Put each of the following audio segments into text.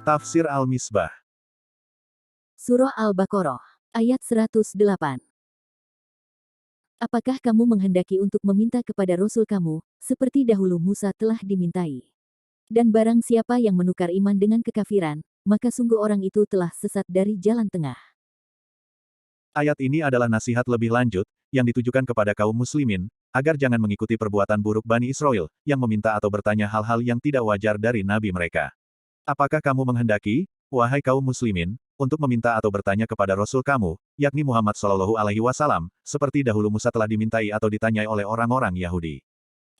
Tafsir Al-Misbah. Surah Al-Baqarah, ayat 108. Apakah kamu menghendaki untuk meminta kepada Rasul kamu, seperti dahulu Musa telah dimintai? Dan barang siapa yang menukar iman dengan kekafiran, maka sungguh orang itu telah sesat dari jalan tengah. Ayat ini adalah nasihat lebih lanjut, yang ditujukan kepada kaum muslimin, agar jangan mengikuti perbuatan buruk Bani Israel, yang meminta atau bertanya hal-hal yang tidak wajar dari nabi mereka. Apakah kamu menghendaki, wahai kaum muslimin, untuk meminta atau bertanya kepada Rasul kamu, yakni Muhammad Shallallahu Alaihi Wasallam, seperti dahulu Musa telah dimintai atau ditanyai oleh orang-orang Yahudi.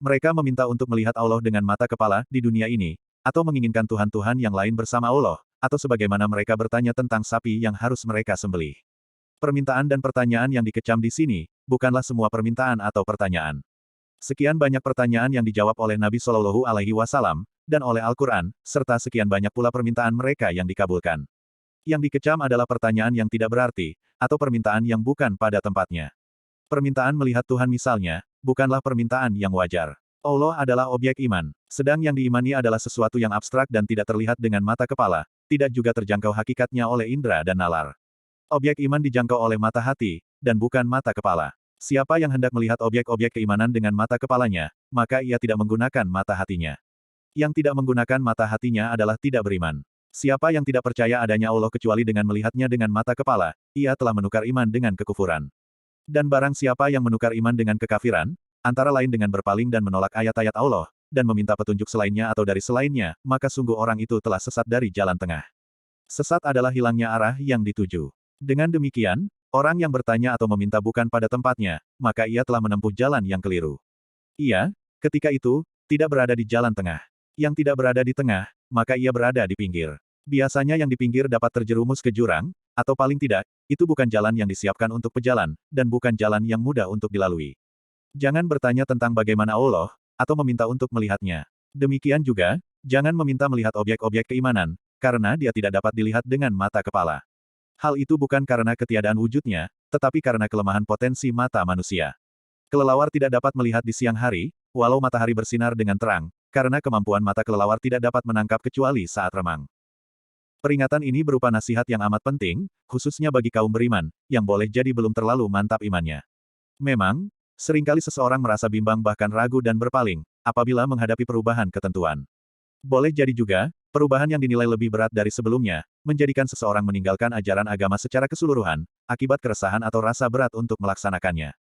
Mereka meminta untuk melihat Allah dengan mata kepala di dunia ini, atau menginginkan Tuhan-Tuhan yang lain bersama Allah, atau sebagaimana mereka bertanya tentang sapi yang harus mereka sembelih. Permintaan dan pertanyaan yang dikecam di sini, bukanlah semua permintaan atau pertanyaan. Sekian banyak pertanyaan yang dijawab oleh Nabi Shallallahu Alaihi Wasallam, dan oleh Al-Quran, serta sekian banyak pula permintaan mereka yang dikabulkan. Yang dikecam adalah pertanyaan yang tidak berarti, atau permintaan yang bukan pada tempatnya. Permintaan melihat Tuhan misalnya, bukanlah permintaan yang wajar. Allah adalah objek iman, sedang yang diimani adalah sesuatu yang abstrak dan tidak terlihat dengan mata kepala, tidak juga terjangkau hakikatnya oleh indera dan nalar. Objek iman dijangkau oleh mata hati, dan bukan mata kepala. Siapa yang hendak melihat objek-objek keimanan dengan mata kepalanya, maka ia tidak menggunakan mata hatinya. Yang tidak menggunakan mata hatinya adalah tidak beriman. Siapa yang tidak percaya adanya Allah kecuali dengan melihatnya dengan mata kepala, ia telah menukar iman dengan kekufuran. Dan barang siapa yang menukar iman dengan kekafiran, antara lain dengan berpaling dan menolak ayat-ayat Allah, dan meminta petunjuk selainnya atau dari selainnya, maka sungguh orang itu telah sesat dari jalan tengah. Sesat adalah hilangnya arah yang dituju. Dengan demikian, orang yang bertanya atau meminta bukan pada tempatnya, maka ia telah menempuh jalan yang keliru. Ia, ketika itu, tidak berada di jalan tengah. Yang tidak berada di tengah, maka ia berada di pinggir. Biasanya yang di pinggir dapat terjerumus ke jurang, atau paling tidak, itu bukan jalan yang disiapkan untuk pejalan, dan bukan jalan yang mudah untuk dilalui. Jangan bertanya tentang bagaimana Allah, atau meminta untuk melihatnya. Demikian juga, jangan meminta melihat objek-objek keimanan, karena dia tidak dapat dilihat dengan mata kepala. Hal itu bukan karena ketiadaan wujudnya, tetapi karena kelemahan potensi mata manusia. Kelelawar tidak dapat melihat di siang hari, walau matahari bersinar dengan terang, karena kemampuan mata kelelawar tidak dapat menangkap kecuali saat remang. Peringatan ini berupa nasihat yang amat penting, khususnya bagi kaum beriman, yang boleh jadi belum terlalu mantap imannya. Memang, seringkali seseorang merasa bimbang bahkan ragu dan berpaling, apabila menghadapi perubahan ketentuan. Boleh jadi juga, perubahan yang dinilai lebih berat dari sebelumnya, menjadikan seseorang meninggalkan ajaran agama secara keseluruhan, akibat keresahan atau rasa berat untuk melaksanakannya.